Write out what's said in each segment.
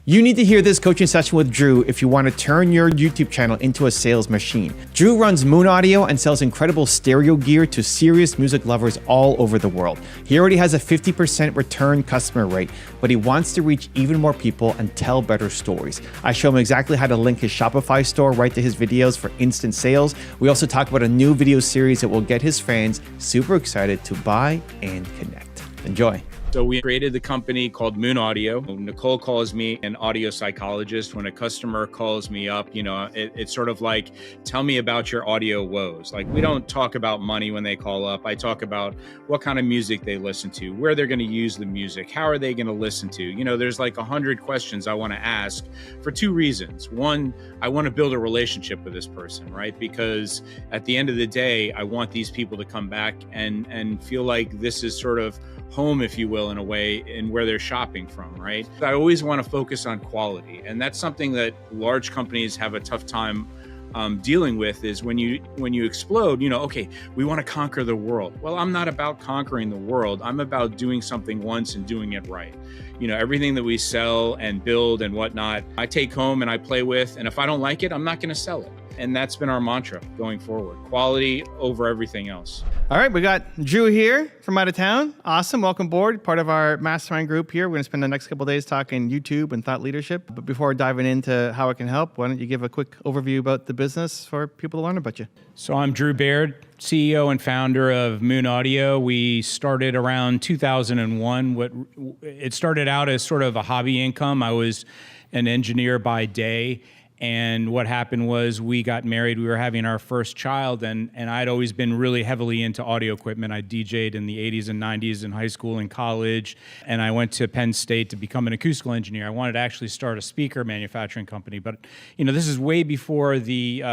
You need to hear this coaching session with Drew if you want to turn your YouTube channel into a sales machine. Drew runs Moon Audio and sells incredible stereo gear to serious music lovers all over the world. He already has a 50% return customer rate, but he wants to reach even more people and tell better stories. I show him exactly how to link his Shopify store right to his videos for instant sales. We also talk about a new video series that will get his fans super excited to buy and connect. Enjoy. So we created the company called Moon Audio. Nicole calls me an audio psychologist. When a customer calls me up, it's sort of like, tell me about your audio woes. Like, we don't talk about money when they call up. I talk about what kind of music they listen to, where they're going to use the music, how are they going to listen to. There's like 100 questions I want to ask for two reasons. One, I want to build a relationship with this person, right? Because at the end of the day, I want these people to come back and feel like this is sort of home, if you will, in a way, in where they're shopping from, right? I always want to focus on quality. And that's something that large companies have a tough time dealing with, is when you explode, okay, we want to conquer the world. Well, I'm not about conquering the world. I'm about doing something once and doing it right. Everything that we sell and build and whatnot, I take home and I play with. And if I don't like it, I'm not going to sell it. And that's been our mantra going forward. Quality over everything else. All right, we got Drew here from out of town. Awesome, welcome aboard. Part of our mastermind group here. We're gonna spend the next couple of days talking YouTube and thought leadership. But before diving into how it can help, why don't you give a quick overview about the business for people to learn about you? So I'm Drew Baird, CEO and founder of Moon Audio. We started around 2001. It started out as sort of a hobby income. I was an engineer by day. And what happened was we got married, we were having our first child, and I'd always been really heavily into audio equipment. I DJ'd in the 80s and 90s in high school and college, and I went to Penn State to become an acoustical engineer. I wanted to actually start a speaker manufacturing company, but this is way before the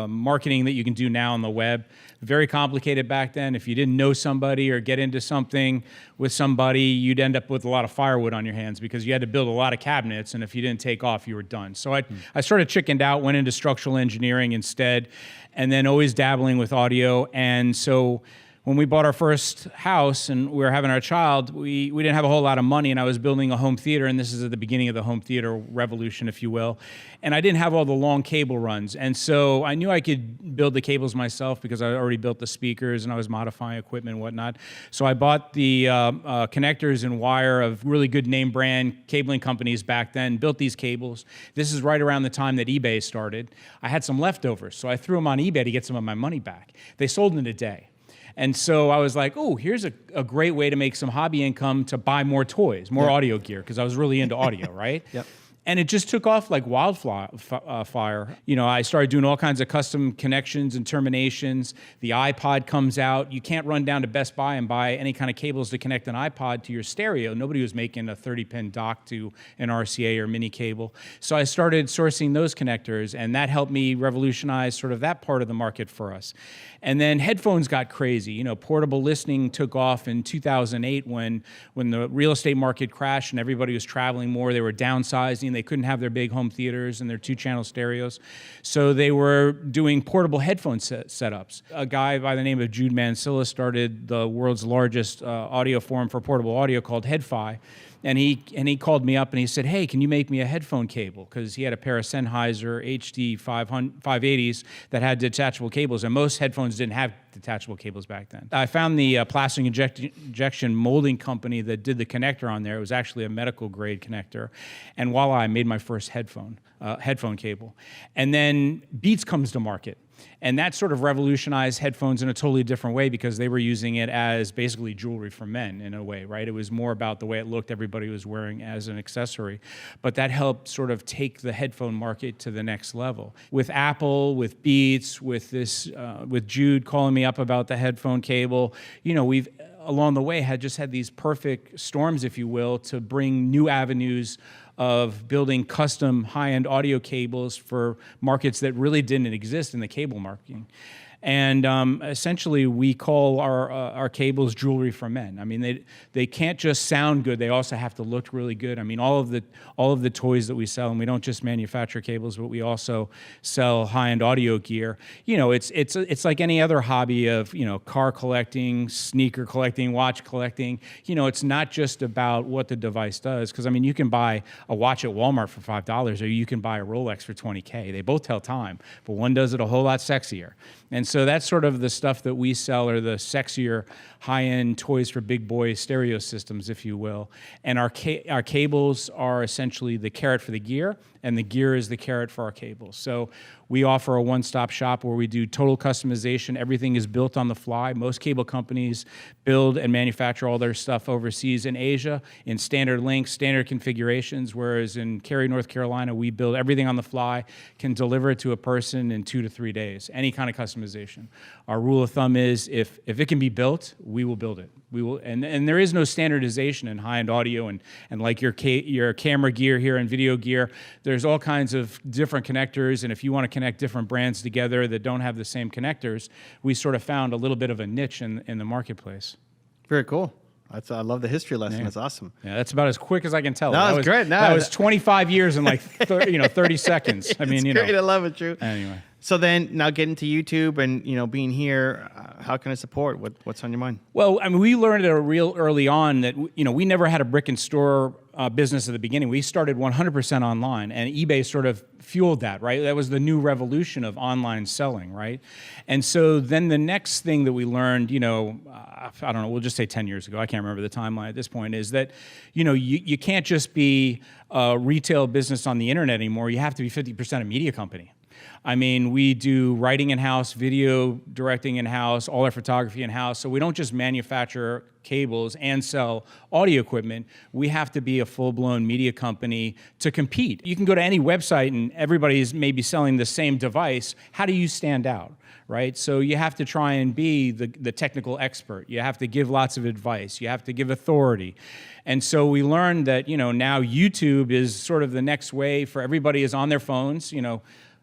marketing that you can do now on the web. Very complicated back then. If you didn't know somebody or get into something with somebody, you'd end up with a lot of firewood on your hands because you had to build a lot of cabinets, and if you didn't take off, you were done. So I sort of chickened out, went into structural engineering instead, and then always dabbling with audio. And so when we bought our first house and we were having our child, we didn't have a whole lot of money, and I was building a home theater, and this is at the beginning of the home theater revolution, if you will. And I didn't have all the long cable runs. And so I knew I could build the cables myself because I already built the speakers and I was modifying equipment and whatnot. So I bought the connectors and wire of really good name brand cabling companies back then, built these cables. This is right around the time that eBay started. I had some leftovers, so I threw them on eBay to get some of my money back. They sold in a day. And so I was like, oh, here's a great way to make some hobby income to buy more toys, more audio gear, because I was really into audio, right? Yep. And it just took off like wildfire. I started doing all kinds of custom connections and terminations. The iPod comes out. You can't run down to Best Buy and buy any kind of cables to connect an iPod to your stereo. Nobody was making a 30-pin dock to an RCA or mini cable. So I started sourcing those connectors, and that helped me revolutionize sort of that part of the market for us. And then headphones got crazy. Portable listening took off in 2008 when the real estate market crashed and everybody was traveling more. They were downsizing. They couldn't have their big home theaters and their 2-channel stereos. So they were doing portable headphone setups. A guy by the name of Jude Mansilla started the world's largest audio forum for portable audio called HeadFi. And he called me up and he said, hey, can you make me a headphone cable? Because he had a pair of Sennheiser HD 580s that had detachable cables, and most headphones didn't have detachable cables back then. I found the plastic injection molding company that did the connector on there. It was actually a medical grade connector. And voila, I made my first headphone cable. And then Beats comes to market. And that sort of revolutionized headphones in a totally different way because they were using it as basically jewelry for men in a way, right? It was more about the way it looked, everybody was wearing as an accessory. But that helped sort of take the headphone market to the next level. With Apple, with Beats, with Jude calling me up about the headphone cable, we've along the way had these perfect storms, if you will, to bring new avenues of building custom high-end audio cables for markets that really didn't exist in the cable marketing. And essentially, we call our cables jewelry for men. I mean, they can't just sound good; they also have to look really good. I mean, all of the toys that we sell, and we don't just manufacture cables, but we also sell high-end audio gear. You know, it's like any other hobby of, you know, car collecting, sneaker collecting, watch collecting. You know, it's not just about what the device does, because I mean, you can buy a watch at Walmart for $5, or you can buy a Rolex for $20K. They both tell time, but one does it a whole lot sexier. And so that's sort of the stuff that we sell, are the sexier, high-end toys for big boy stereo systems, if you will. And our cables are essentially the carrot for the gear, and the gear is the carrot for our cables. So we offer a one-stop shop where we do total customization. Everything is built on the fly. Most cable companies build and manufacture all their stuff overseas in Asia in standard lengths, standard configurations, whereas in Cary, North Carolina, we build everything on the fly, can deliver it to a person in 2 to 3 days, any kind of customization. Our rule of thumb is if it can be built, we will build it. We will, and there is no standardization in high-end audio and like your camera gear here and video gear. There's all kinds of different connectors, and if you want to connect different brands together that don't have the same connectors, we sort of found a little bit of a niche in the marketplace. Very cool. I love the history lesson. Yeah. That's awesome. Yeah, that's about as quick as I can tell. That was great. That was 25 years in like 30 seconds. I mean, it's great. I love it, Drew. Anyway. So then, now getting to YouTube and, you know, being here, how can I support? What's on your mind? Well, I mean, we learned real early on that, you know, we never had a brick and store business at the beginning. We started 100% online, and eBay sort of fueled that, right? That was the new revolution of online selling, right? And so then the next thing that we learned, you know, I don't know, we'll just say 10 years ago, I can't remember the timeline at this point, is that, you know, you can't just be a retail business on the internet anymore. You have to be 50% a media company. I mean, we do writing in-house, video directing in-house, all our photography in-house. So we don't just manufacture cables and sell audio equipment. We have to be a full-blown media company to compete. You can go to any website and everybody's maybe selling the same device. How do you stand out, right? So you have to try and be the technical expert. You have to give lots of advice. You have to give authority. And so we learned that, you know, now YouTube is sort of the next way for everybody is on their phones, you know,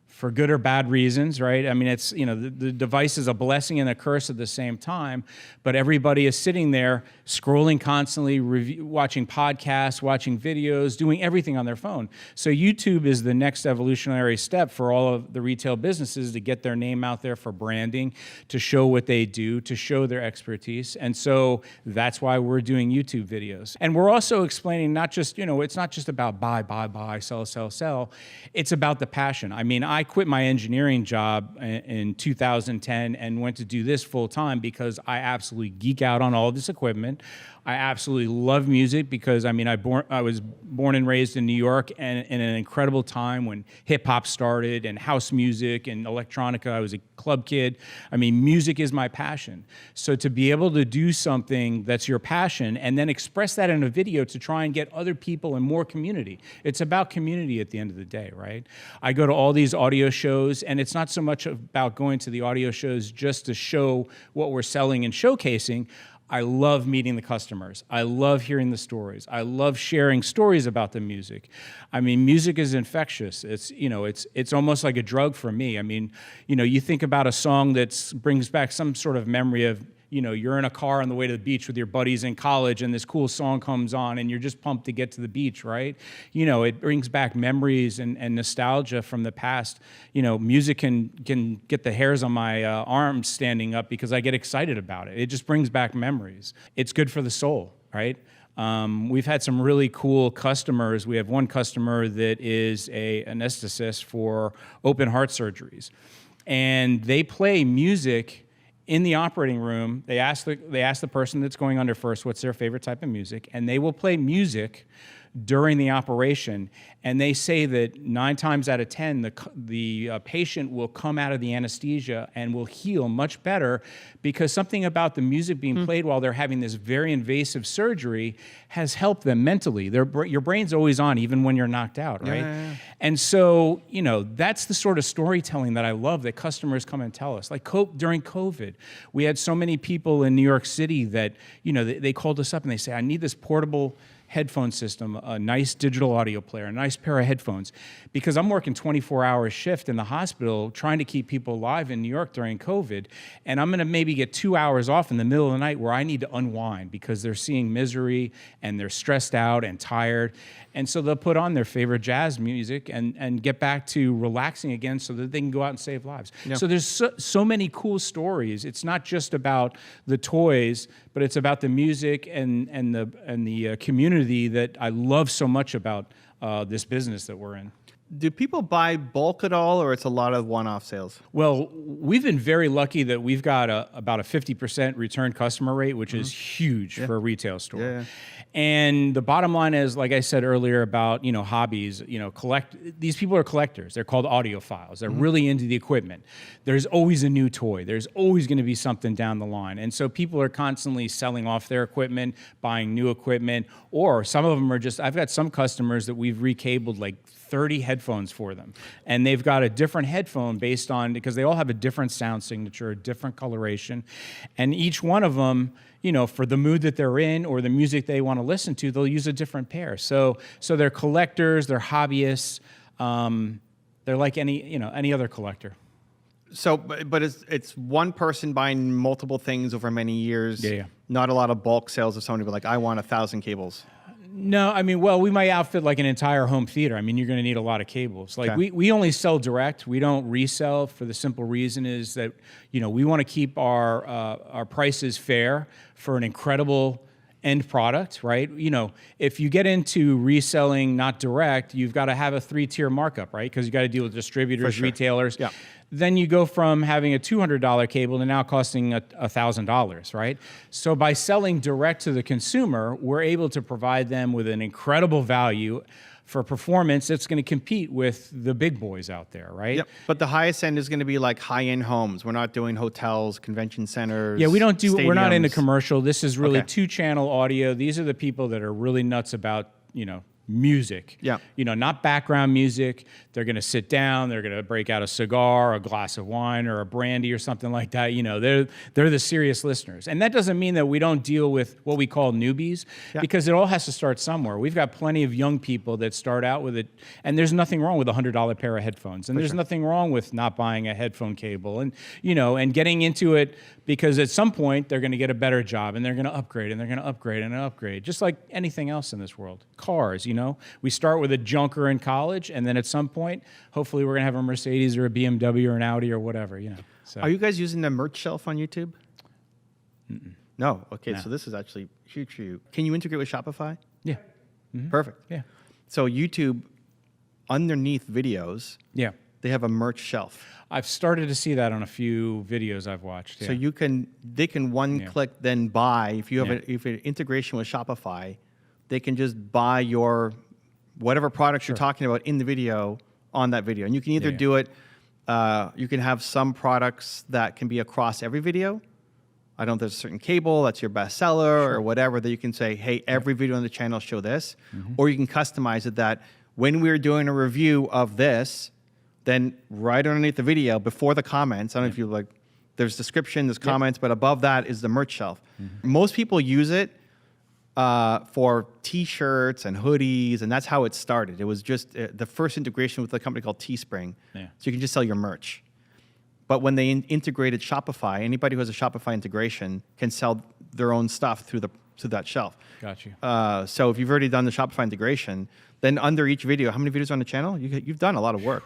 for good or bad reasons, right? I mean, it's, you know, the device is a blessing and a curse at the same time, but everybody is sitting there scrolling constantly, watching podcasts, watching videos, doing everything on their phone. So YouTube is the next evolutionary step for all of the retail businesses to get their name out there for branding, to show what they do, to show their expertise. And so that's why we're doing YouTube videos. And we're also explaining not just, you know, it's not just about buy, sell. It's about the passion. I mean, I quit my engineering job in 2010 and went to do this full time because I absolutely geek out on all this equipment. I absolutely love music because, I mean, I was born and raised in New York, and in an incredible time when hip hop started and house music and electronica. I was a club kid. I mean, music is my passion. So to be able to do something that's your passion and then express that in a video to try and get other people and more community. It's about community at the end of the day, right? I go to all these audio shows, and it's not so much about going to the audio shows just to show what we're selling and showcasing. I love meeting the customers. I love hearing the stories. I love sharing stories about the music. I mean, music is infectious. It's, you know, it's almost like a drug for me. I mean, you know, you think about a song that brings back some sort of memory of, you know, you're in a car on the way to the beach with your buddies in college and this cool song comes on and you're just pumped to get to the beach, right? You know, it brings back memories and nostalgia from the past. You know, music can get the hairs on my arms standing up because I get excited about it. It just brings back memories. It's good for the soul, right? We've had some really cool customers. We have one customer that is an anesthetist for open heart surgeries. And they play music in the operating room. They ask the person that's going under first what's their favorite type of music, and they will play music during the operation. And they say that 9 times out of 10, the patient will come out of the anesthesia and will heal much better because something about the music being played while they're having this very invasive surgery has helped them mentally. Your brain's always on, even when you're knocked out, right? Yeah. And so, you know, that's the sort of storytelling that I love that customers come and tell us. Like during COVID, we had so many people in New York City that, you know, they called us up and they say, I need this portable headphone system, a nice digital audio player, a nice pair of headphones, because I'm working 24-hour shift in the hospital trying to keep people alive in New York during COVID, and I'm going to maybe get 2 hours off in the middle of the night where I need to unwind because they're seeing misery and they're stressed out and tired. And so they'll put on their favorite jazz music and get back to relaxing again so that they can go out and save lives. Yeah. So there's so many cool stories. It's not just about the toys, but it's about the music and the community that I love so much about this business that we're in. Do people buy bulk at all, or it's a lot of one-off sales? Well, we've been very lucky that we've got about a 50% return customer rate, which is huge for a retail store. Yeah. And the bottom line is, like I said earlier about, hobbies, these people are collectors. They're called audiophiles. They're really into the equipment. There's always a new toy. There's always going to be something down the line. And so people are constantly selling off their equipment, buying new equipment, or some of them are just, I've got some customers that we've recabled like 30 headphones for them. And they've got a different headphone based on, because they all have a different sound signature, a different coloration. And each one of them, for the mood that they're in or the music they want to listen to, they'll use a different pair. So they're collectors, they're hobbyists. They're like any other collector. So, but it's one person buying multiple things over many years. Yeah. Not a lot of bulk sales of somebody, but like, I want 1,000 cables. No, we might outfit like an entire home theater. You're going to need a lot of cables. Like we only sell direct. We don't resell for the simple reason is that, we want to keep our prices fair for an incredible end product, right? If you get into reselling not direct, you've got to have a 3-tier markup, right? Because you got to deal with distributors, retailers. Yeah. Then you go from having a $200 cable to now costing $1,000, right? So by selling direct to the consumer, we're able to provide them with an incredible value for performance that's going to compete with the big boys out there, right? Yep. But the highest end is going to be like high-end homes. We're not doing hotels, convention centers. Yeah, we're not stadiums. into commercial. This is really 2-channel audio. These are the people that are really nuts about, music. Yeah. Not background music. They're going to sit down, they're going to break out a cigar, a glass of wine, or a brandy or something like that. They're the serious listeners. And that doesn't mean that we don't deal with what we call newbies, because it all has to start somewhere. We've got plenty of young people that start out with it, and there's nothing wrong with a $100 pair of headphones. And there's nothing wrong with not buying a headphone cable and, and getting into it, because at some point they're going to get a better job and they're going to upgrade and they're going to upgrade and upgrade, just like anything else in this world. Cars, we start with a junker in college, and then at some point, hopefully we're going to have a Mercedes or a BMW or an Audi or whatever, So. Are you guys using the merch shelf on YouTube? Mm-mm. No. Okay, No. So this is actually huge for you. Can you integrate with Shopify? Yeah. Mm-hmm. Perfect. Yeah. So YouTube, underneath videos, they have a merch shelf. I've started to see that on a few videos I've watched. Yeah. So they can one-click then buy. If you have an integration with Shopify, they can just buy your whatever products you're talking about in the video on that video. And you can either do it, you can have some products that can be across every video. I don't know if there's a certain cable that's your best seller or whatever, that you can say, hey, every video on the channel show this. Mm-hmm. Or you can customize it that when we're doing a review of this, then right underneath the video, before the comments, I don't know if you like, there's description, there's comments, but above that is the merch shelf. Mm-hmm. Most people use it for T-shirts and hoodies, and that's how it started. It was just the first integration with a company called Teespring, so you can just sell your merch. But when they integrated Shopify, anybody who has a Shopify integration can sell their own stuff through that shelf. Got you. So if you've already done the Shopify integration, then under each video, how many videos are on the channel? You've done a lot of work.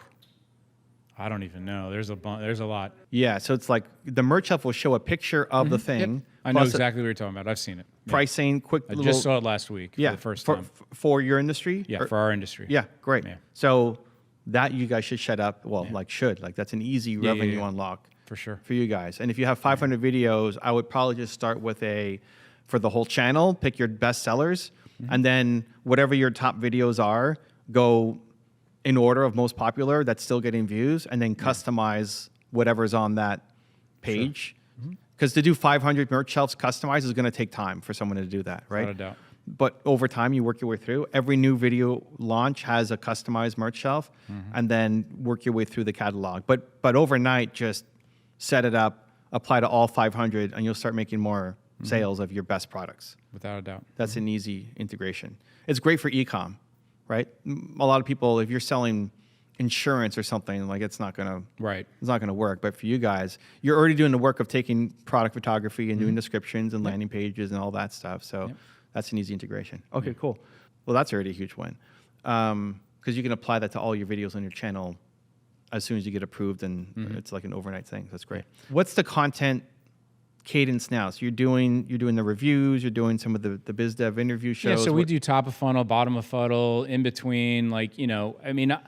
I don't even know. There's a lot. Yeah, so it's like the merch shelf will show a picture of the thing. Yep. I know exactly what you're talking about. I've seen it. Pricing, quick I just saw it last week for the first time. For your industry? Yeah, for our industry. Yeah, great. Yeah. So that you guys should set up, that's an easy revenue unlock. For sure. For you guys. And if you have 500 videos, I would probably just start with for the whole channel, pick your best sellers, and then whatever your top videos are, go in order of most popular that's still getting views, and then customize whatever's on that page. Because to do 500 merch shelves customized is going to take time for someone to do that, right? Without a doubt. But over time, you work your way through. Every new video launch has a customized merch shelf, and then work your way through the catalog. But overnight, just set it up, apply to all 500, and you'll start making more sales of your best products. Without a doubt. That's an easy integration. It's great for e-com, right? A lot of people, if you're selling insurance or something, like it's not gonna work. But for you guys, you're already doing the work of taking product photography and doing descriptions and landing pages and all that stuff. So that's an easy integration. Okay, cool. Well, that's already a huge win, because you can apply that to all your videos on your channel as soon as you get approved, and it's like an overnight thing. That's great. What's the content cadence now? So you're doing the reviews, you're doing some of the biz dev interview shows. Yeah, so we do top of funnel, bottom of funnel, in between. Like, you know, I mean,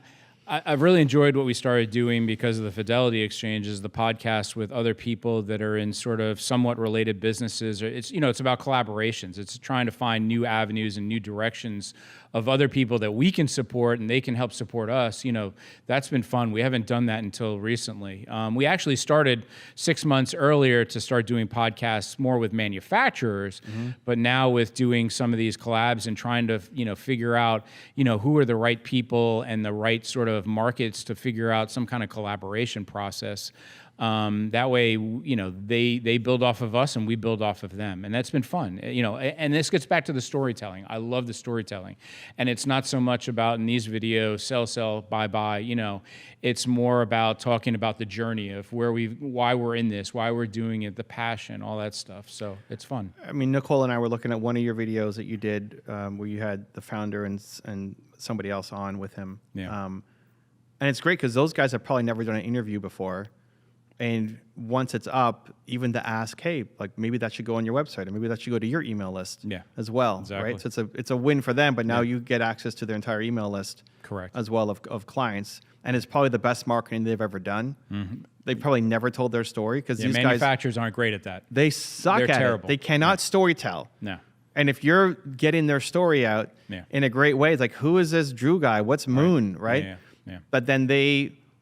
I've really enjoyed what we started doing because of the Fidelity Exchanges, the podcast with other people that are in sort of somewhat related businesses. It's, you know, it's about collaborations. It's trying to find new avenues and new directions of other people that we can support and they can help support us. You know, that's been fun. We haven't done that until recently. We actually started 6 months earlier to start doing podcasts more with manufacturers, but now with doing some of these collabs and trying to, you know, figure out, you know, who are the right people and the right sort of markets to figure out some kind of collaboration process. That way, you know, they build off of us and we build off of them. And that's been fun, you know, and this gets back to the storytelling. I love the storytelling. And it's not so much about in these videos, sell, buy, you know, it's more about talking about the journey of why we're in this, why we're doing it, the passion, all that stuff. So it's fun. I mean, Nicole and I were looking at one of your videos that you did where you had the founder and somebody else on with him. Yeah. And it's great because those guys have probably never done an interview before. And once it's up, even to ask, hey, like maybe that should go on your website, or maybe that should go to your email list as well, exactly. right? So it's a win for them, but now you get access to their entire email list, correct, as well of clients, and it's probably the best marketing they've ever done. They probably never told their story because these manufacturers aren't great at that. They suck They're at terrible. it. They cannot storytell. No. And if you're getting their story out in a great way, it's like, who is this Drew guy? What's Moon, right? Yeah. But then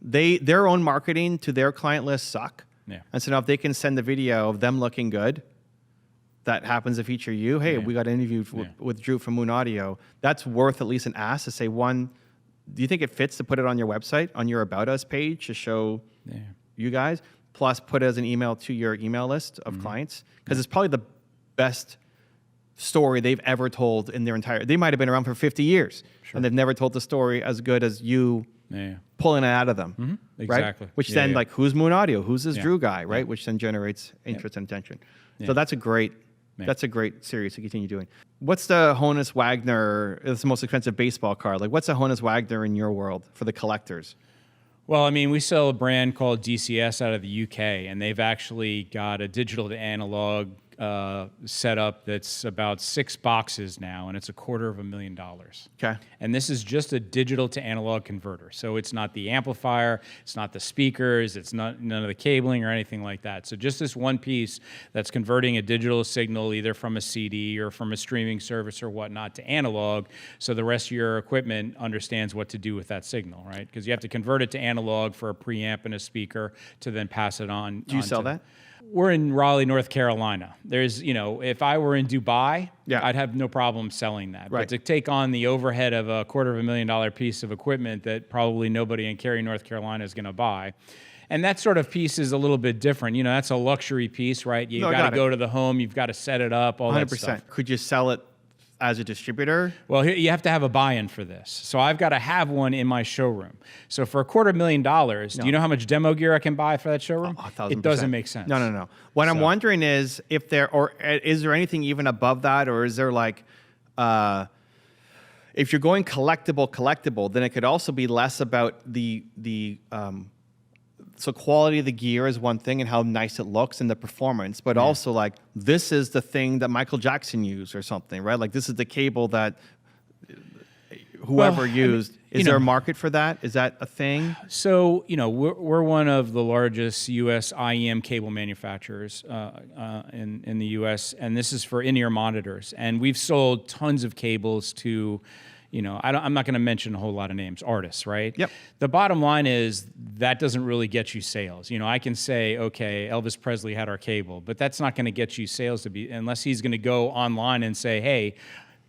their own marketing to their client list suck. Yeah. And so now if they can send the video of them looking good, that happens to feature you. Hey, we got an interview with Drew from Moon Audio. That's worth at least an ask to say, one, do you think it fits to put it on your website, on your About Us page to show you guys? Plus put it as an email to your email list of clients. Because it's probably the best story they've ever told in their entire, they might have been around for 50 years. And they've never told the story as good as you pulling it out of them, exactly. Right? Which then, like, who's Moon Audio? Who's this Drew guy, right? Which then generates interest and attention. So that's a great series to continue doing. What's the Honus Wagner? It's the most expensive baseball card. Like, what's a Honus Wagner in your world for the collectors? Well, I mean, we sell a brand called DCS out of the UK, and they've actually got a digital to analog setup that's about 6 boxes now, and it's $250,000. Okay. And this is just a digital to analog converter. So it's not the amplifier, it's not the speakers, it's not none of the cabling or anything like that. So just this one piece that's converting a digital signal either from a CD or from a streaming service or whatnot to analog, so the rest of your equipment understands what to do with that signal, right? Because you have to convert it to analog for a preamp and a speaker to then pass it on. Do you sell that? We're in Raleigh, North Carolina. There's, you know, if I were in Dubai, Yeah. I'd have no problem selling that. Right. But to take on the overhead of a $250,000 piece of equipment that probably nobody in Cary, North Carolina is going to buy. And that sort of piece is a little bit different. You know, that's a luxury piece, right? You've got to go to the home, you've got to set it up, all that stuff. Could you sell it as a distributor? Well, you have to have a buy-in for this. So I've got to have one in my showroom. So for $250,000, do you know how much demo gear I can buy for that showroom? 1,000%. It doesn't make sense. No. What I'm wondering is is there anything even above that, or is there like, if you're going collectible, then it could also be less about so quality of the gear is one thing and how nice it looks and the performance, but also like this is the thing that Michael Jackson used or something, right? Like this is the cable that whoever used. Is there a market for that? Is that a thing? So, you know, we're one of the largest U.S. IEM cable manufacturers in the U.S., and this is for in-ear monitors. And we've sold tons of cables to, you know, I'm not going to mention a whole lot of names, artists, right? Yep. The bottom line is that doesn't really get you sales. You know, I can say, okay, Elvis Presley had our cable, but that's not going to get you sales unless he's going to go online and say, hey,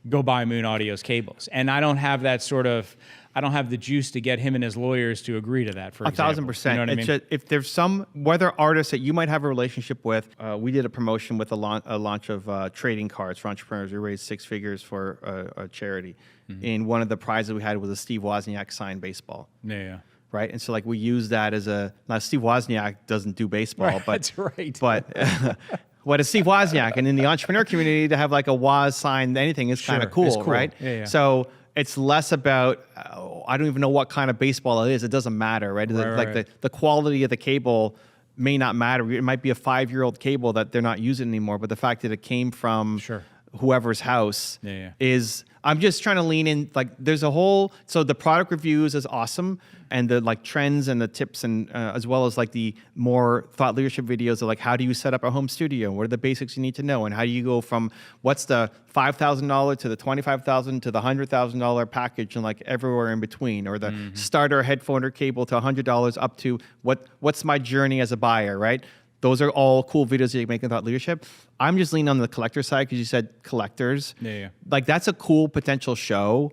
go buy Moon Audio's cables. And I don't have that sort of, I don't have the juice to get him and his lawyers to agree to that, for example. 1,000%. You know what I mean? Just, if there's some, whether artists that you might have a relationship with, we did a promotion with a launch of trading cards for entrepreneurs. We raised 6 figures for a charity. And one of the prizes we had was a Steve Wozniak signed baseball. Yeah. Right. And so like we use that as a, now Steve Wozniak doesn't do baseball, Right, but that's right. But what is Steve Wozniak? And in the entrepreneur community to have like a Woz signed anything is kind of Sure, it's cool, cool. right? Yeah. So it's less about, I don't even know what kind of baseball it is. It doesn't matter, right? Right. The quality of the cable may not matter. It might be a 5-year-old cable that they're not using anymore, but the fact that it came from whoever's house is, I'm just trying to lean in, like there's a whole, so the product reviews is awesome, and the like trends and the tips, and as well as like the more thought leadership videos of like, how do you set up a home studio? What are the basics you need to know? And how do you go from what's the $5,000 to the $25,000 to the $100,000 package, and like everywhere in between, or the starter headphone or cable to $100 up to what's my journey as a buyer, right? Those are all cool videos that you make in thought leadership. I'm just leaning on the collector side because you said collectors. Like that's a cool potential show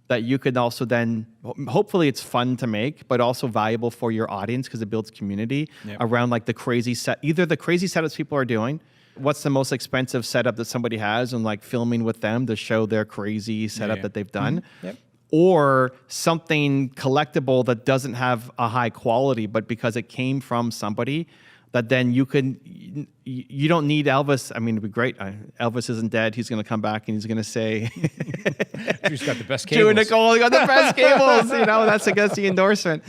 that you could also then, hopefully it's fun to make, but also valuable for your audience because it builds community around like the crazy set, either the crazy setups people are doing, what's the most expensive setup that somebody has, and like filming with them to show their crazy setup that they've done. Or something collectible that doesn't have a high quality, but because it came from somebody, that then you don't need Elvis. I mean, it'd be great. Elvis isn't dead. He's going to come back and he's going to say, Drew's got the best cables. Nicole got the best cables. You know, that's the endorsement.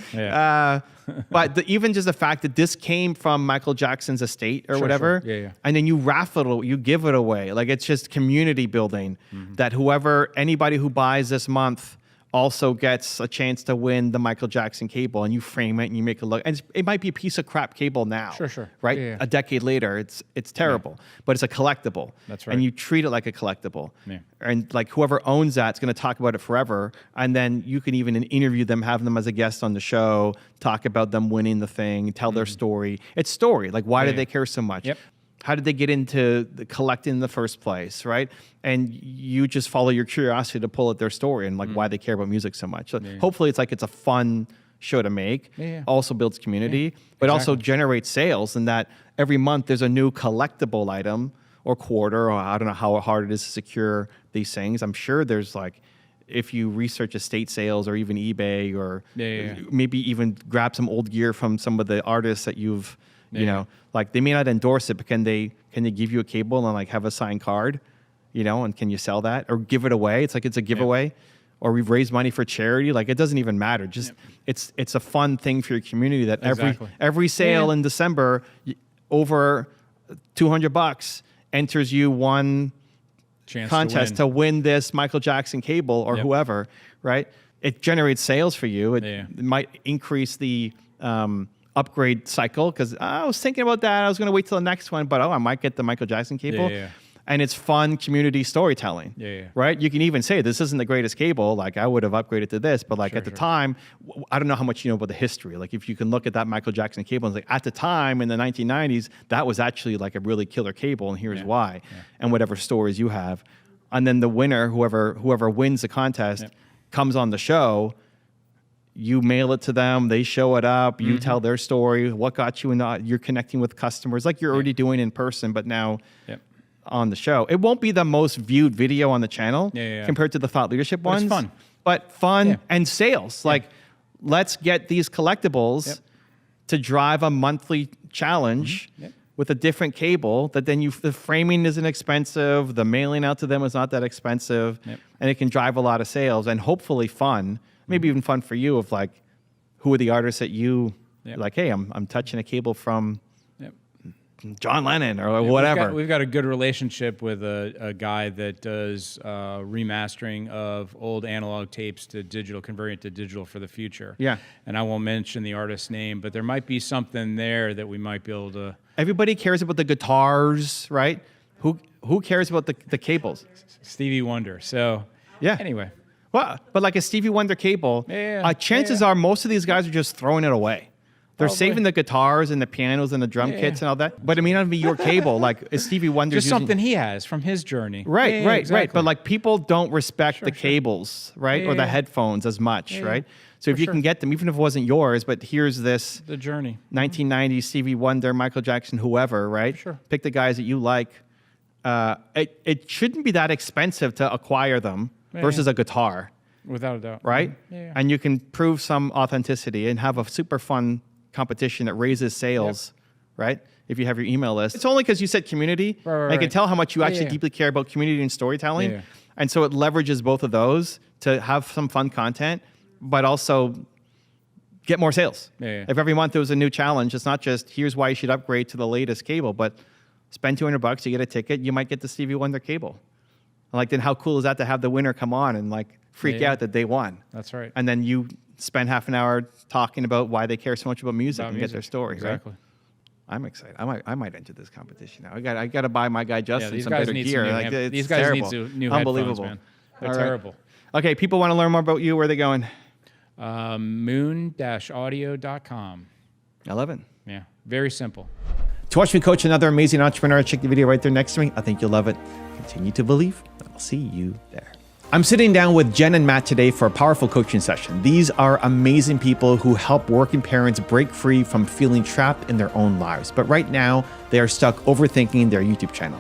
But even just the fact that this came from Michael Jackson's estate or whatever, and then you raffle it, you give it away. Like it's just community building that anybody who buys this month also gets a chance to win the Michael Jackson cable, and you frame it and you make it look, and it might be a piece of crap cable now, right? A decade later, it's terrible, but it's a collectible. That's right. And you treat it like a collectible. And like whoever owns that's going to talk about it forever, and then you can even interview them, have them as a guest on the show, talk about them winning the thing, tell their story. It's story. Like why did they care so much? How did they get into collecting in the first place, right? And you just follow your curiosity to pull at their story and like why they care about music so much. So hopefully it's a fun show to make. Also builds community, but also generates sales, and that every month there's a new collectible item or quarter, or I don't know how hard it is to secure these things. I'm sure there's like, if you research estate sales or even eBay, or maybe even grab some old gear from some of the artists that you've, you know, like they may not endorse it, but can they give you a cable and like have a signed card, you know, and can you sell that or give it away? It's like it's a giveaway, or we've raised money for charity. Like it doesn't even matter. Just it's a fun thing for your community that every sale in December over $200 enters you one chance contest to win this Michael Jackson cable or whoever, right? It generates sales for you. It might increase the upgrade cycle, because I was thinking about that. I was going to wait till the next one, but I might get the Michael Jackson cable. And it's fun community storytelling, right? You can even say, this isn't the greatest cable. Like I would have upgraded to this, but like at the time, I don't know how much you know about the history. Like if you can look at that Michael Jackson cable, and it's like at the time in the 1990s, that was actually like a really killer cable, and here's why, and whatever stories you have. And then the winner, whoever wins the contest, comes on the show. You mail it to them, they show it up, you tell their story, what got you in you're connecting with customers like you're already doing in person, but now on the show. It won't be the most viewed video on the channel compared to the thought leadership ones. It's fun. But fun and sales. Like, let's get these collectibles to drive a monthly challenge with a different cable that then the framing isn't expensive, the mailing out to them is not that expensive, and it can drive a lot of sales and hopefully fun. Maybe even fun for you of like, who are the artists that you like, hey, I'm touching a cable from John Lennon or whatever. We've got a good relationship with a guy that does remastering of old analog tapes to digital, converting it to digital for the future. And I won't mention the artist's name, but there might be something there that we might be able to. Everybody cares about the guitars, right? Who cares about the cables? Stevie Wonder. So anyway. Well, but like a Stevie Wonder cable, chances are most of these guys are just throwing it away. They're saving the guitars and the pianos and the drum kits and all that, but it may not be your cable. Like is Stevie Wonder just something he has from his journey. Right. Exactly. But like people don't respect the cables, right, or the headphones as much, right? So if you can get them, even if it wasn't yours, but here's this the journey, 1990s Stevie Wonder, Michael Jackson, whoever, right? Sure. Pick the guys that you like. It shouldn't be that expensive to acquire them versus a guitar. Without a doubt. Right? Yeah. And you can prove some authenticity and have a super fun competition that raises sales, right? If you have your email list. It's only because you said community. Right. I can tell how much you actually deeply care about community and storytelling. Yeah. And so it leverages both of those to have some fun content, but also get more sales. If every month there was a new challenge, it's not just here's why you should upgrade to the latest cable, but spend $200, you get a ticket, you might get the Stevie Wonder cable. Like, then how cool is that to have the winner come on and like freak out that they won? That's right. And then you spend half an hour talking about why they care so much about music and get their story. Exactly. Right? I'm excited. I might enter this competition now. I got to buy my guy Justin some guys better need gear. some Like, it's these guys terrible. need some new Unbelievable. headphones, man. They're All right. terrible. Okay, people want to learn more about you. Where are they going? Moon-audio.com. 11. Yeah, very simple. To watch me coach another amazing entrepreneur, check the video right there next to me. I think you'll love it. Continue to believe, and I'll see you there. I'm sitting down with Jen and Matt today for a powerful coaching session. These are amazing people who help working parents break free from feeling trapped in their own lives. But right now, they are stuck overthinking their YouTube channel.